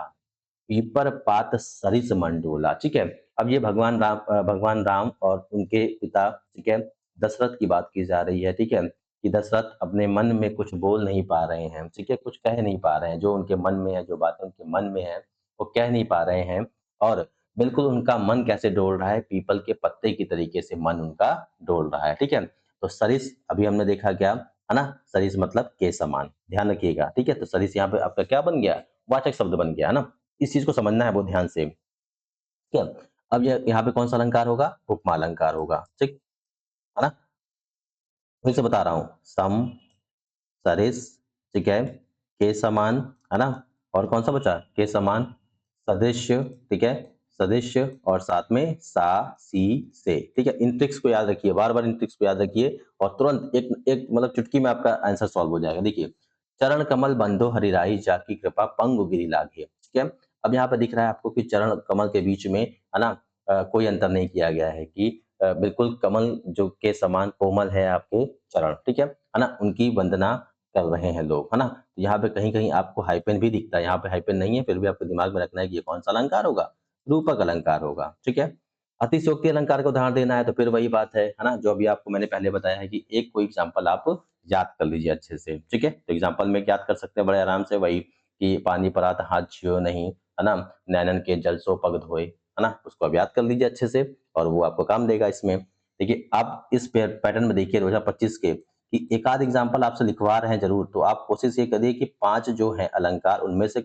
S1: पीपर पात सरिस मन डोला, ठीक है? अब ये भगवान राम और उनके पिता, ठीक है? दशरथ की बात की जा रही है, ठीक है? कि दशरथ अपने मन में कुछ बोल नहीं पा रहे हैं, ठीक है? कुछ कह नहीं पा रहे हैं, जो उनके मन में है, जो बातें उनके मन में है, वो कह नहीं पा रहे हैं और बिल्कुल उनका मन कैसे डोल रहा है? पीपल के पत्ते की तरीके से मन उनका डोल रहा है, ठीक है? तो सरिस अभी हमने देखा क्या, है ना? सरिस मतलब के समान, ध्यान रखिएगा, ठीक है? तो सरिस यहाँ पे आपका क्या बन गया? वाचक शब्द बन गया, है ना? इस चीज़ को समझना है बहुत ध्यान से, ठीक है? अब ये यहाँ पे कौन-सा अलंकार होगा? उपमा अलंकार होगा, ठीक, है ना? फिर से बता रहा हूँ, सम, सरिस, ठीक है? के समान, है ना? और कौन-सा बचा? के समान, सदृश्य, ठीक है? सदृश्य और साथ में सा, सी, से, ठीक है? इन ट्रिक्स को याद रखिए, बार-बार इन ट्रिक्स को याद रखिए और तुरंत एक एक मतलब चुटकी में आपका आंसर सॉल्व हो जाएगा। देखिए, चरण कमल बंधो हरिराई जाकी कृपा पंगु गिरि लाघे, ठीक है? अब यहाँ पे दिख रहा है आपको कि चरण कमल के बीच में, है ना? कोई अंतर नहीं किया गया है कि बिल्कुल कमल जो के समान कोमल है आपके चरण, ठीक है ना? उनकी वंदना कर रहे हैं लोग, है ना? तो यहाँ पे कहीं-कहीं आपको हाइफ़न भी दिखता है, यहाँ पे हाइफ़न नहीं है, फिर भी आपको दिमाग में रखना है कि ये कौन-सा अलंकार होगा? रूपक अलंकार होगा, ठीक है? अतिशयोक्ति अलंकार का उदाहरण देना है तो फिर वही बात है ना? जो अभी आपको मैंने पहले बताया है कि एक कोई एग्ज़ाम्पल आप याद कर लीजिए अच्छे से, ठीक है? तो एग्ज़ाम्पल में याद कर सकते हैं बड़े आराम से वही कि पानी परात हाथ छियो नहीं, है ना? नैनन के जल सो पग धोए, है ना? उसको आप याद कर लीजिए अच्छे से और वो आपको काम देगा इसमें। देखिए, आप इस पैटर्न में देखिए 2025 के कि एक आध एग्जाम्पल आपसे लिखवा रहे हैं ज़रूर, तो आप कोशिश ये करिए कि 5 जो हैं अलंकार, उनमें से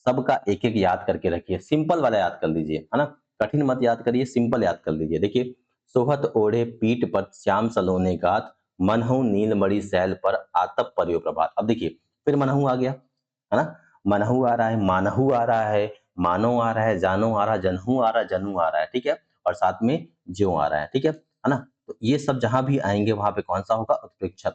S1: सबका एक-एक याद करके रखिए। सिंपल वाला याद कर लीजिए, है ना? कठिन मत याद करिए, सिंपल याद कर लीजिए। देखिए, सोहत ओढ़े पीठ पर श्याम सलोने गात, मनहु नीलमणि सैल पर आतप पर्यो प्रभात। अब देखिए, फिर मनहु आ गया, है ना? मनहु आ रहा है, मानहु आ रहा है, मानो आ रहा है, जानो आ रहा है, जनहु आ रहा है, जनू आ रहा है, ठीक है? और साथ में ज्यों आ रहा है, ठीक है ना? तो ये सब जहाँ भी आएँगे वहाँ पे कौन-सा होगा? उत्प्रेक्षा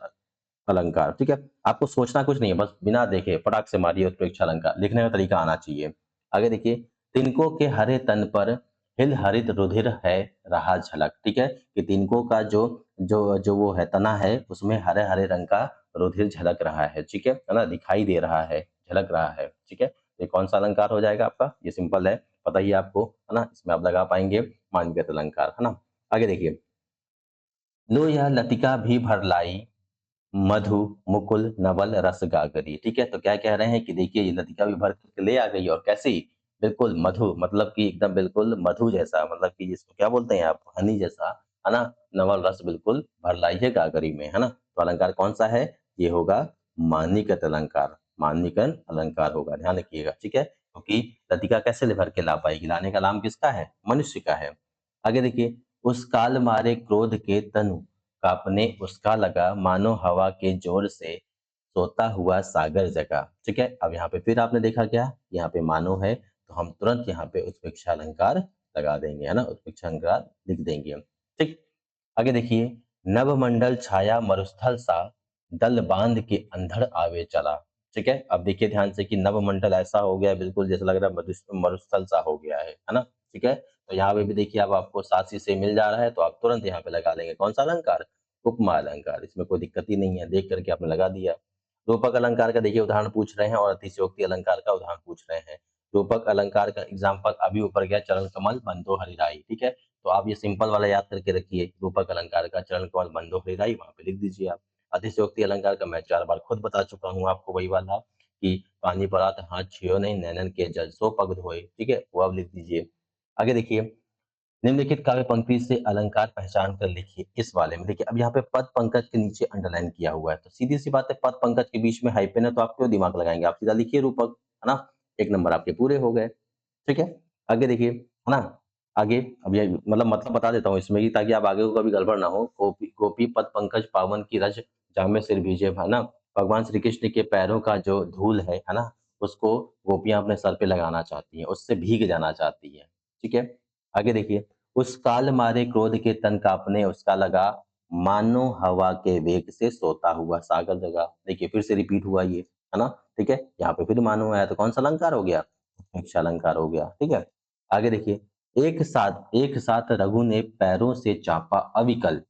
S1: अलंकार, ठीक है? आपको सोचना कुछ नहीं है, बस बिना देखे फटाक से मारिए उत्प्रेक्षा अलंकार, लिखने का तरीका आना चाहिए। आगे देखिए, तिनकों के हरे तन पर हिल हरित रुधिर है रहा झलक, ठीक है? कि तिनकों का जो जो जो वो है तना है, उसमें हरे-हरे रंग का रुधिर झलक रहा है, ठीक है ना? दिखाई दे रहा है, झलक रहा है, ठीक है? ये कौन-सा अलंकार हो जाएगा आपका? ये सिंपल है, पता ही है आपको, है ना? इसमें आप लगा पाएँगे मानवीय अलंकार, है ना? आगे देखिए, लो यह लतिका भी भर लाई, मधु, मुकुल, नवल, रस गागरी, ठीक है? तो क्या कह रहे हैं कि देखिए ये लतिका भी भर के ले आ गई और कैसी? बिल्कुल मधु मतलब कि एकदम बिल्कुल मधु जैसा मतलब कि जिसको क्या बोलते हैं आप? हनी जैसा, है ना? नवल रस बिल्कुल भर लाई है गागरी में, है ना? तो अलंकार कौन-सा है? ये होगा मानिकत अलंकार, मानिकन अलंकार होगा, ध्यान रखिएगा, ठीक है? क्योंकि लतिका कैसे ले भर के ला पाएगी? लाने का काम किसका है? मनुष्य का है। आगे देखिए, उस काल मारे क्रोध के तनु काँपने उसका लगा, मानो हवा के जोर से सोता हुआ सागर जगा, ठीक है? अब यहाँ पे फिर आपने देखा क्या? यहाँ पे मानो है, तो हम तुरंत यहाँ पे उत्प्रेक्षा अलंकार लगा देंगे, है ना? उत्प्रेक्षा अलंकार लिख देंगे हम, ठीक? आगे देखिए, नभमंडल छाया मरुस्थल सा, दल बांध के अंधड़ आवे चला, ठीक है? अब देखिए ध्यान से कि नभमंडल ऐसा हो गया बिल्कुल जैसा लग रहा है मरुस्थल सा हो गया है ना? ठीक है? तो यहाँ पे भी देखिए अब आपको सात से मिल जा रहा है, तो आप तुरंत यहाँ पे लगा लेंगे कौन-सा अलंकार? उपमा अलंकार, इसमें कोई दिक्कत ही नहीं है, देख करके आपने लगा दिया। रूपक अलंकार का देखिए उदाहरण पूछ रहे हैं और अतिशयोक्ति अलंकार का उदाहरण पूछ रहे हैं। रूपक अलंकार का एग्जाम्पल अभी ऊपर गया, चरण कमल बंधो हरिराई, ठीक है। तो आप ये सिंपल वाला याद करके रखिए, रूपक अलंकार का चरण कमल बंधो हरिराई, वहां पे लिख दीजिए आप। अतिशयोक्ति अलंकार का मैं 4 बार खुद बता चुका हूँ आपको, वही वाला कि पानी पड़ा तो हाथ छियो नहीं, नैनन के जल सो पग धोए, ठीक है, वो आप लिख दीजिए। आगे देखिए, निम्नलिखित काव्य पंक्ति से अलंकार पहचान कर लिखिए। इस वाले में देखिए, अब यहाँ पे पद पंकज के नीचे अंडरलाइन किया हुआ है, तो सीधी सी बात है, पद पंकज के बीच में हाइफन है तो आप क्यों दिमाग लगाएंगे, आप सीधा लिखिए रूपक, है ना। 1 नंबर आपके पूरे हो गए, ठीक है। आगे देखिए, है ना। आगे अब ये मतलब बता देता हूँ इसमें ही, ताकि आप आगे को कभी गड़बड़ ना हो। गोपी गोपी पद पंकज पावन की रज, जामे सिर भीजे, है ना। भगवान श्री कृष्ण के पैरों का जो धूल है ना, उसको गोपियां अपने सर पे लगाना चाहती हैं, उससे भीग जाना चाहती है, ठीक है। आगे देखिए, उस काल मारे क्रोध के तन कांपने, उसका लगा मानो हवा के वेग से सोता हुआ सागर जगा। देखिए फिर से रिपीट हुआ ये, है ना, ठीक है। यहाँ पे फिर मानो आया तो कौन सा अलंकार हो गया, उत्प्रेक्षा अलंकार हो गया, ठीक है। आगे देखिए, एक साथ रघु ने पैरों से चापा अविकल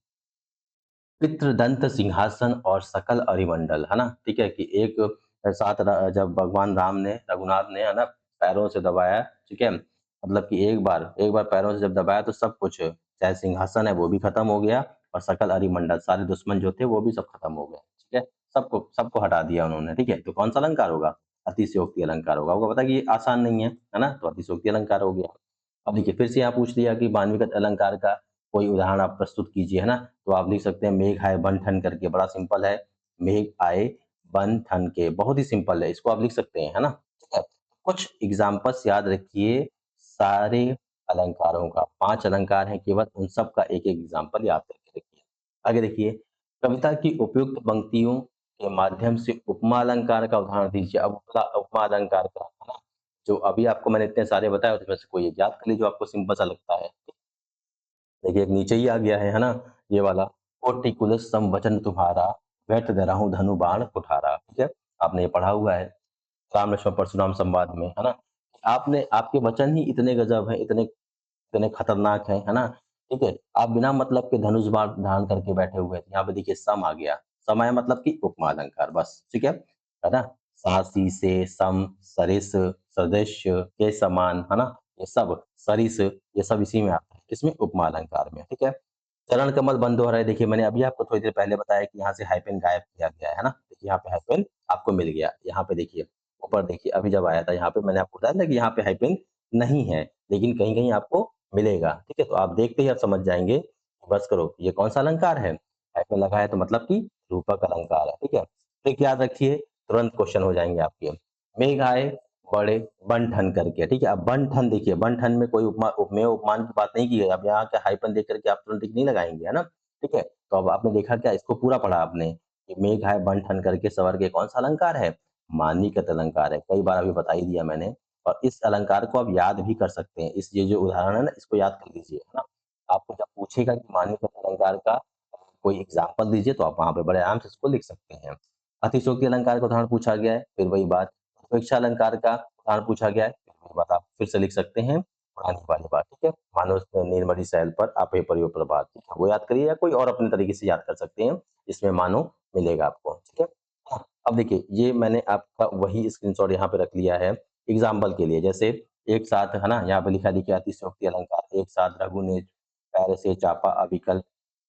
S1: पितृदंत सिंहासन और सकल अरिमंडल, है ना, ठीक है। कि एक साथ जब भगवान राम ने, रघुनाथ ने, है ना, पैरों से दबाया, ठीक है। मतलब कि एक बार पैरों से जब दबाया तो सब कुछ, चाहे सिंहासन है वो भी खत्म हो गया, और सकल अरिमंडल, सारे दुश्मन जो थे वो भी सब खत्म हो गए, ठीक है। सबको हटा दिया उन्होंने, ठीक है। तो कौन सा अलंकार होगा, अतिशयोक्ति अलंकार होगा। आपको पता है कि ये आसान नहीं है ना, तो अतिशयोक्ति अलंकार हो गया। अब देखिए फिर से यहाँ पूछ लिया कि मानविगत अलंकार का कोई उदाहरण आप प्रस्तुत कीजिए, है ना। तो आप लिख सकते हैं मेघ आए बन ठन करके, बड़ा सिंपल है। मेघ आए बन ठन के, बहुत ही सिंपल है, इसको आप लिख सकते हैं, है ना, ठीक है। कुछ एग्जाम्पल्स याद रखिए सारे अलंकारों का, 5 अलंकार हैं केवल, उन सब का एक एक एग्जाम्पल याद करके रखिए। आगे देखिए, कविता की उपयुक्त पंक्तियों के माध्यम से उपमा अलंकार का उदाहरण दीजिए। अब उपमा अलंकार का, है ना, जो अभी आपको मैंने इतने सारे बताए उसमें से कोई एक याद कर लीजिए जो आपको सिंपल सा लगता है। देखिए एक नीचे ही आ गया है ना, ये वाला, कोटि कुलस सम वचन तुम्हारा, व्यर्थ धरहु धनु बाण कुठारा, ठीक है। आपने ये पढ़ा हुआ है राम लक्ष्मण परशुराम संवाद में, है ना। आपने, आपके वचन ही इतने गजब हैं, इतने इतने खतरनाक हैं, है ना, ठीक है। आप बिना मतलब के धनुष बाण धारण करके बैठे हुए थे। यहाँ पे देखिए सम आ गया, सम आया मतलब कि उपमा अलंकार, बस, ठीक है ना। सासी से सम, सरिस, सदृश, के समान, है ना, ये सब सरिस, ये सब इसी में आता है, इसमें उपमा अलंकार में, ठीक है। चरण कमल बंधो हरै, देखिए मैंने अभी आपको थोड़ी देर पहले बताया कि यहाँ से हाइफन गायब किया गया है ना, देखिए यहाँ पे हाइफन आपको मिल गया। यहाँ पे देखिए, ऊपर देखिए अभी जब आया था यहाँ पे मैंने आपको बताया था कि यहाँ पे हाइफन नहीं है, लेकिन कहीं-कहीं आपको मिलेगा, ठीक है। तो आप देखते ही आप समझ जाएँगे, बस करो ये कौन-सा अलंकार है, हाइफन लगा है तो मतलब कि रूपक अलंकार है, ठीक है। ट्रिक याद रखिए, तुरंत क्वेश्चन हो जाएँगे आपके। मेघ आए बड़े बन-ठन करके, ठीक है। अब बन-ठन देखिए, बन-ठन में कोई उपमेय उपमान की बात नहीं की गई। अब यहाँ के हाइफ़न देख कर के आप तुरंत टिक नहीं लगाएँगे, है ना? ठीक है? तो अब आपने देखा क्या, इसको पूरा पढ़ा आपने कि मेघ आए बन-ठन करके सवर के, कौन-सा अलंकार है? मान्यकृत अलंकार है। कई बार अभी बता ही दिया मैंने, और इस अलंकार को आप याद भी कर सकते हैं। इस ये जो उदाहरण है ना, इसको याद कर लीजिए, है ना? आपको जब पूछेगा कि मान्यकृत अलंकार का कोई एग्ज़ाम्पल दीजिए, तो आप वहाँ पे बड़े आराम से इसको लिख सकते हैं। अतिशयोक्ति अलंकार का उदाहरण पूछा गया है, फिर वही बात। उपेक्षा अलंकार का उदाहरण पूछा गया है, फिर वही बात आप फिर से लिख सकते हैं, पुरानी वाली बात, ठीक है? मानो नीलमणि सैल पर आपे परियो प्रभात, ठीक है? वो याद करिए या कोई और अपने तरीके से याद कर सकते हैं, इसमें मानो मिलेगा आपको, ठीक है? हाँ, अब देखिए ये मैंने आपका वही स्क्रीनशॉट यहाँ पे रख लिया है एग्ज़ाम्पल के लिए। जैसे एक साथ, है ना, यहाँ पे लिखा देखिए अतिशयोक्ति अलंकार, एक साथ रघु ने पैर से चापा अविकल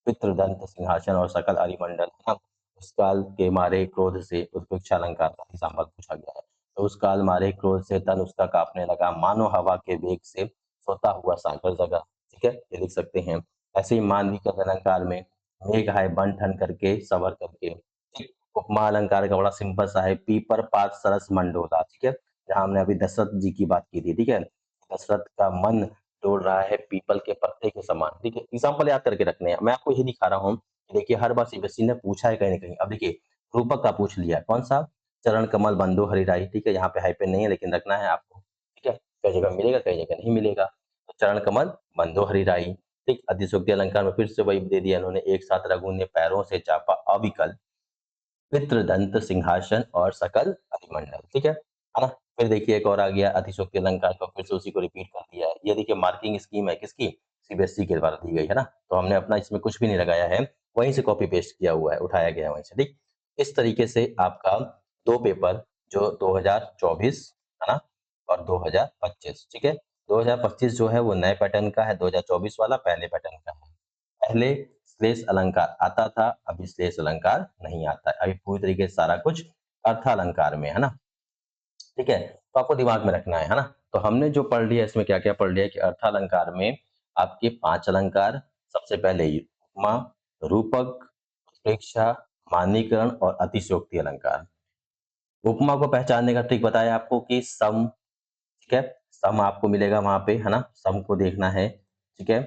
S1: पितृदंत सिंहासन और सकल अरिमंडल, है ना? उस काल के मारे क्रोध से उत्प्रेक्षा अलंकार का एग्जाम्पल पूछा गया है। तो उस काल मारे क्रोध से तन उसका काँपने लगा, मानो हवा के वेग से सोता हुआ सागर जगा, ठीक है? ये लिख सकते हैं। ऐसे ही मानवी का अलंकार में मेघ आए बन ठन करके सवर करके, ठीक? उपमा अलंकार का बड़ा सिंपल सा है, पीपर पात सरस मंडोला, ठीक है? जहाँ हमने अभी दशरथ जी की बात की थी, ठीक है? दशरथ का मन डोल रहा है पीपल के पत्ते के समान, ठीक है? एग्जाम्पल याद करके रखने हैं। मैं आपको यही दिखा रहा हूँ कि देखिए हर बार सीबीएसई ने पूछा है कहीं न कहीं। अब देखिए रूपक का पूछ लिया, कौन-सा? चरण कमल बंधो हरिराई, ठीक है? यहाँ पे हाइफ़न नहीं है लेकिन रखना है आपको, ठीक है? कई जगह मिलेगा, कई जगह नहीं मिलेगा। तो चरण कमल बंधो हरिराई, ठीक? अतिशयोक्ति अलंकार में फिर से वही दे दिया इन्होंने, एक साथ रघु ने पैरों से चापा अविकल पितृदंत सिंहासन और सकल अरिमंडल, ठीक है ना? फिर देखिए एक और आ गया अतिशयोक्ति अलंकार का, फिर से उसी को रिपीट कर दिया है। ये देखिए मार्किंग स्कीम है किसकी? सीबीएसई के द्वारा दी गई है ना? तो हमने अपना इसमें कुछ भी नहीं लगाया है। वहीं से कॉपी पेस्ट किया हुआ है, उठाया गया है वहीं से, ठीक। इस तरीके से आपका 2 पेपर जो 2024 है ना और 2025, ठीक है। 2025 जो है वो नए पैटर्न का है, 2024 वाला पहले पैटर्न का है। पहले श्लेष अलंकार आता था, अभी श्लेष अलंकार नहीं आता है। अभी पूरी तरीके से सारा कुछ अर्थालंकार में है ना, ठीक है। तो आपको दिमाग में रखना है ना। तो हमने जो पढ़ लिया इसमें क्या-क्या पढ़ लिया कि अर्थालंकार में आपके 5 अलंकार, सबसे पहले उपमा, रूपक, उत्प्रेक्षा, मानीकरण और अतिशयोक्ति अलंकार। उपमा को पहचानने का ट्रिक बताया आपको कि सम, ठीक है? सम आपको मिलेगा वहाँ पे, है ना? सम को देखना है, ठीक है?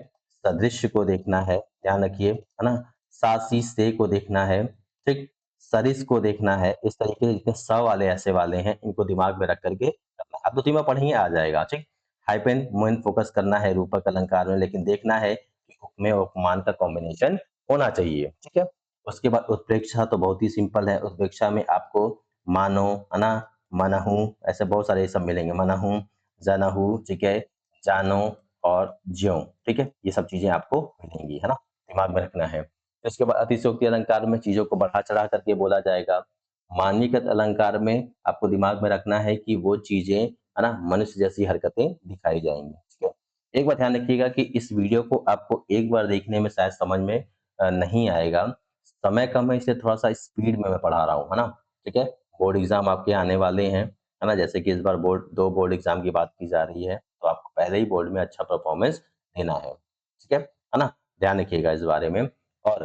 S1: सदृश्य को देखना है, ध्यान रखिए, है ना? सासी, से को देखना है, ठीक? सरिस को देखना है। इस तरीके के जितने स वाले ऐसे वाले हैं, इनको दिमाग में रख कर के करना है। आप 2-3 बार पढ़ेंगे आ जाएगा, ठीक? हाइपन मेन फोकस करना है रूपक अलंकार में, लेकिन देखना है कि उपमेय और उपमान का कॉम्बिनेशन होना चाहिए, ठीक है? उसके बाद उत्प्रेक्षा तो बहुत ही सिंपल है। उत्प्रेक्षा में आपको मानो, है ना? मनहु, ऐसे बहुत सारे सब मिलेंगे। मनहु, जनहु, ठीक है, जानो और ज्यों, ठीक है? ये सब चीज़ें आपको मिलेंगी, है ना? दिमाग में रखना है। फिर उसके बाद अतिशयोक्ति अलंकार में चीज़ों को बढ़ा-चढ़ा करके बोला जाएगा। मान्यकृत अलंकार में आपको दिमाग में रखना है कि वो चीज़ें, है ना, मनुष्य जैसी हरकतें दिखाई जाएँगी, ठीक है? एक बात ध्यान रखिएगा कि इस वीडियो को आपको एक बार देखने में शायद समझ में नहीं आएगा। समय कम है इसलिए थोड़ा-सा स्पीड में मैं पढ़ा रहा हूँ, है ना? ठीक है? बोर्ड एग्ज़ाम आपके आने वाले हैं, है ना? जैसे कि इस बार 2 बोर्ड एग्ज़ाम की बात की जा रही है, तो आपको पहले ही बोर्ड में अच्छा परफ़ॉर्मेंस देना है, ठीक है ना? ध्यान रखिएगा इस बारे में और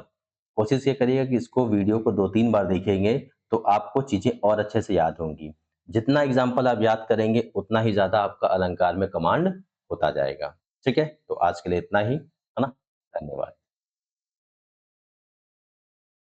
S1: कोशिश ये करिएगा कि इसको वीडियो को 2-3 बार देखेंगे, तो आपको चीज़ें और अच्छे से याद होंगी। जितना एग्ज़ाम्पल आप याद करेंगे, उतना ही ज़्यादा आपका अलंकार में कमांड होता जाएगा, ठीक है? तो आज के लिए इतना ही, है ना? धन्यवाद।